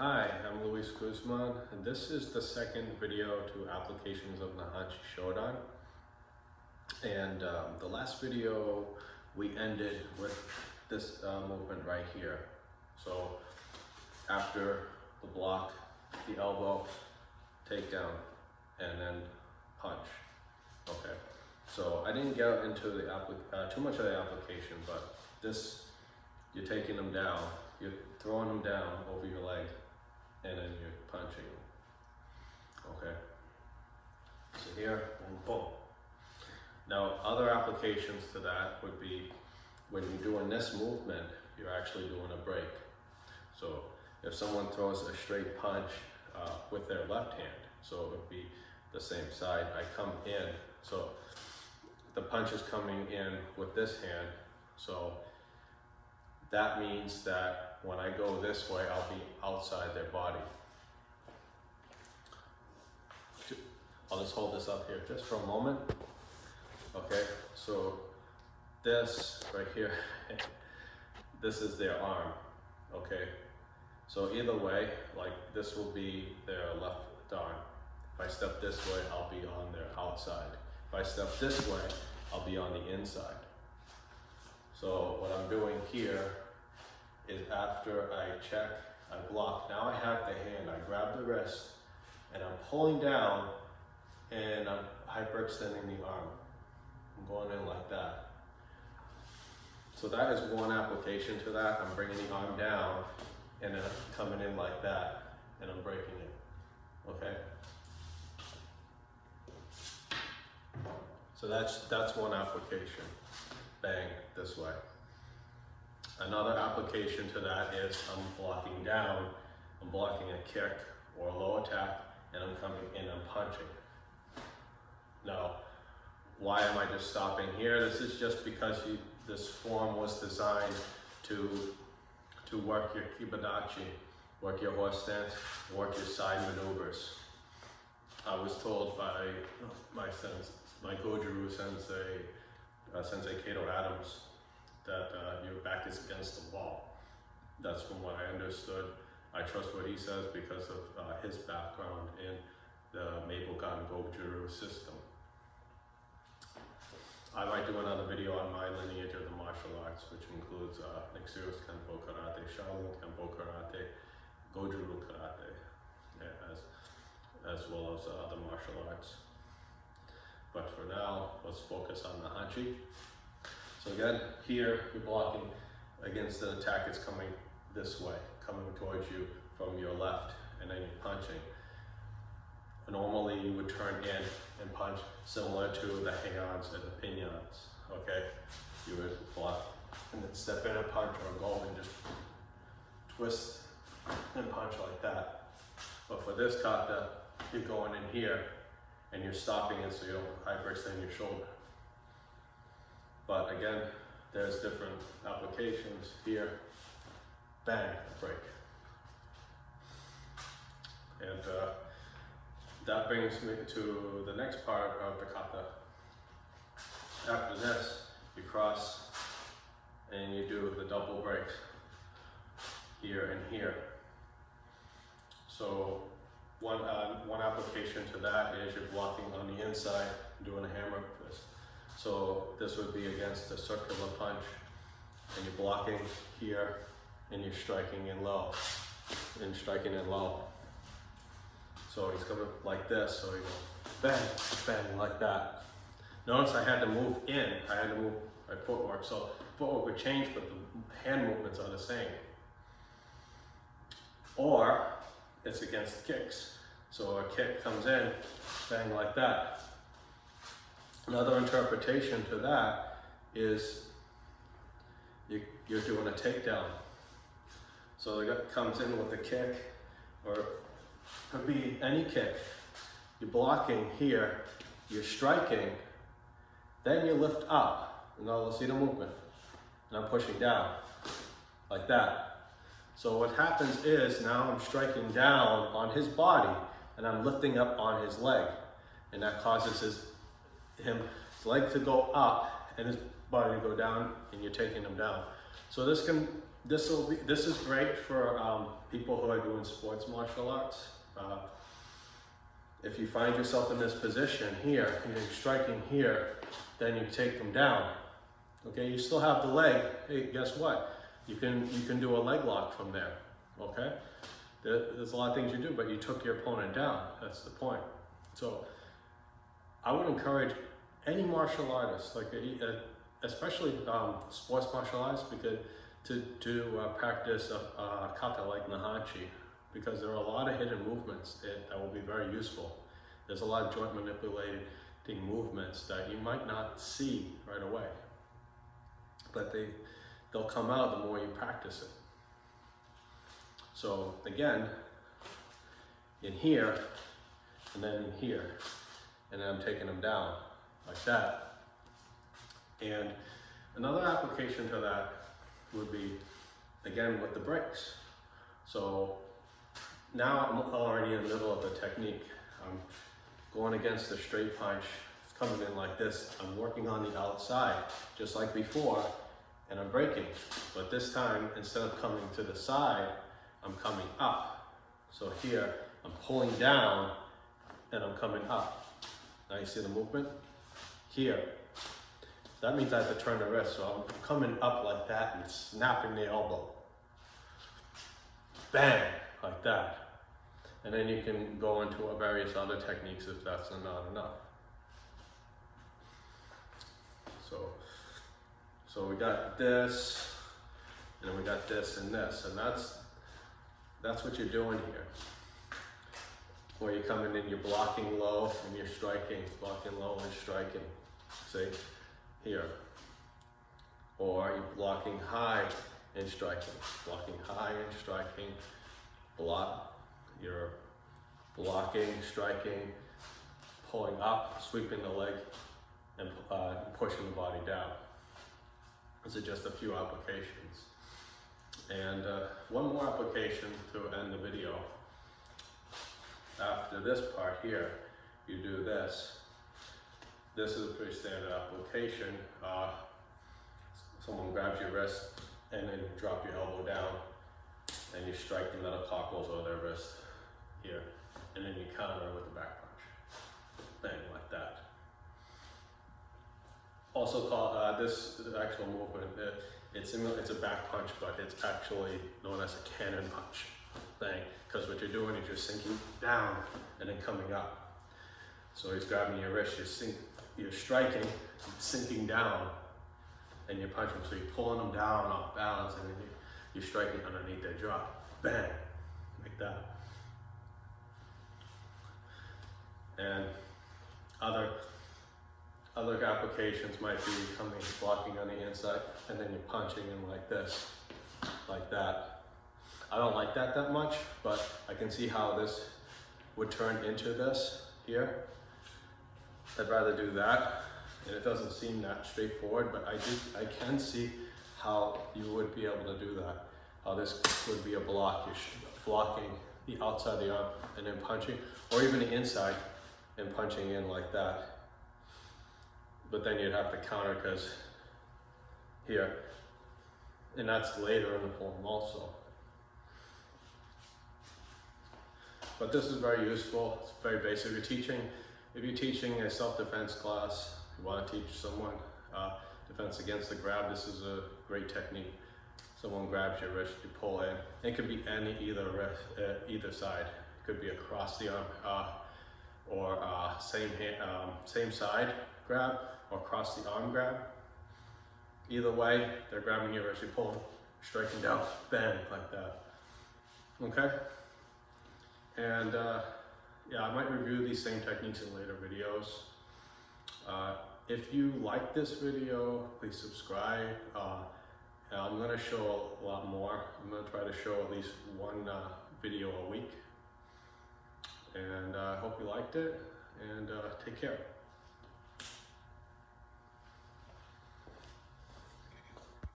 Hi, I'm Luis Guzman, and this is the second video to applications of Naihanchi Shodan. And the last video we ended with this movement right here. So after the block, the elbow, takedown, and then punch. Okay. So I didn't get into the too much of the application, but this, you're taking them down, you're throwing them down over your leg, and then you're punching. Okay. So here, boom, boom. Now, other applications to that would be when you're doing this movement, you're actually doing a break. So if someone throws a straight punch with their left hand, so it would be the same side, I come in. So the punch is coming in with this hand. So that means that when I go this way, I'll be outside their body. I'll just hold this up here just for a moment. Okay, so this right here, this is their arm. Okay, so either way, like this will be their left arm. If I step this way, I'll be on their outside. If I step this way, I'll be on the inside. So what I'm doing here is after I check, I block. Now I have the hand, I grab the wrist, and I'm pulling down, and I'm hyperextending the arm. I'm going in like that. So that is one application to that. I'm bringing the arm down, and then I'm coming in like that, and I'm breaking it, okay? So that's one application, bang, this way. Another application to that is I'm blocking down, I'm blocking a kick or a low attack, and I'm coming in and punching. Now, why am I just stopping here? This is just because this form was designed to work your kibadachi, work your horse stance, work your side maneuvers. I was told by my Gojuru sensei, Sensei Kato Adams, that your back is against the wall. That's from what I understood. I trust what he says because of his background in the Meibokan Gojuru system. I might do another video on my lineage of the martial arts, which includes Nixiros Kenpo Karate, Shaolin Kenpo Karate, Gojuru Karate, as well as other martial arts. But for now, let's focus on Naihanchi. So again, here you're blocking against an attack. It's coming this way, coming towards you from your left, and then you're punching. Normally you would turn in and punch similar to the hands and the pinions, okay? You would block and then step in and punch, or go and just twist and punch like that. But for this kata, you're going in here and you're stopping it so you don't hyperextend your shoulder. But again, there's different applications here. Bang, break. And that brings me to the next part of the kata. After this, you cross and you do the double breaks here and here. So one application to that is you're blocking on the inside, doing a hammer fist. So this would be against a circular punch, and you're blocking here, and you're striking in low, and striking in low. So he's coming like this, so you go bang, bang, like that. Notice I had to move in, I had to move my footwork, so footwork would change, but the hand movements are the same. Or it's against kicks. So a kick comes in, bang, like that. Another interpretation to that is you're doing a takedown. So the guy comes in with a kick, or it could be any kick. You're blocking here, you're striking, then you lift up. Now let's see the movement. And I'm pushing down, like that. So what happens is now I'm striking down on his body, and I'm lifting up on his leg. And that causes his leg to go up and his body to go down, and you're taking him down. So this can this is great for people who are doing sports martial arts. If you find yourself in this position here, you're striking here, then you take them down. Okay, you still have the leg. Hey, guess what? You can do a leg lock from there. Okay, there's a lot of things you do, but you took your opponent down. That's the point. So I would encourage any martial artist, like especially sports martial arts, because to practice kata like Naihanchi, because there are a lot of hidden movements that will be very useful. There's a lot of joint manipulating movements that you might not see right away, but they'll come out the more you practice it. So again, in here, and then in here, and then I'm taking them down like that. And another application to that would be, again, with the breaks. So now I'm already in the middle of the technique. I'm going against the straight punch. It's coming in like this. I'm working on the outside, just like before, and I'm breaking. But this time, instead of coming to the side, I'm coming up. So here, I'm pulling down, and I'm coming up. Now you see the movement? Here. That means I have to turn the wrist, so I'm coming up like that and snapping the elbow. Bang, like that. And then you can go into various other techniques if that's not enough. So we got this, and then we got this and this, and that's what you're doing here. Where you're coming in, you're blocking low and you're striking, blocking low and striking. See? Here. Or you're blocking high and striking, blocking high and striking, you're blocking, striking, pulling up, sweeping the leg, and pushing the body down. These are just a few applications. And one more application to end the video. After this part here, you do this. This is a pretty standard application. Someone grabs your wrist and then you drop your elbow down and you strike the metatarsals or their wrist here. And then you counter with the back punch. Bang, like that. Also called, this actual movement, it's a back punch, but it's actually known as a cannon punch. Bang, because what you're doing is you're sinking down and then coming up. So he's grabbing your wrist, you're striking, sinking down, and you're punching. So you're pulling them down off balance, and then you're striking underneath their jaw. Bang, like that. And other applications might be blocking on the inside, and then you're punching in like this, like that. I don't like that much, but I can see how this would turn into this here. I'd rather do that, and it doesn't seem that straightforward, but I can see how you would be able to do that. How this would be a block. You're blocking the outside of the arm and then punching, or even the inside and punching in like that. But then you'd have to counter because here, and that's later in the form also. But this is very useful. It's very basic. If you're teaching a self-defense class, you want to teach someone defense against the grab, this is a great technique. Someone grabs your wrist, you pull in. It could be either side. It could be across the arm, or same side grab, or across the arm grab. Either way, they're grabbing your wrist, you pull them, striking down, bang, like that. Okay? And yeah, I might review these same techniques in later videos. If you like this video, please subscribe. I'm going to show a lot more. I'm going to try to show at least one video a week. And I hope you liked it, and take care.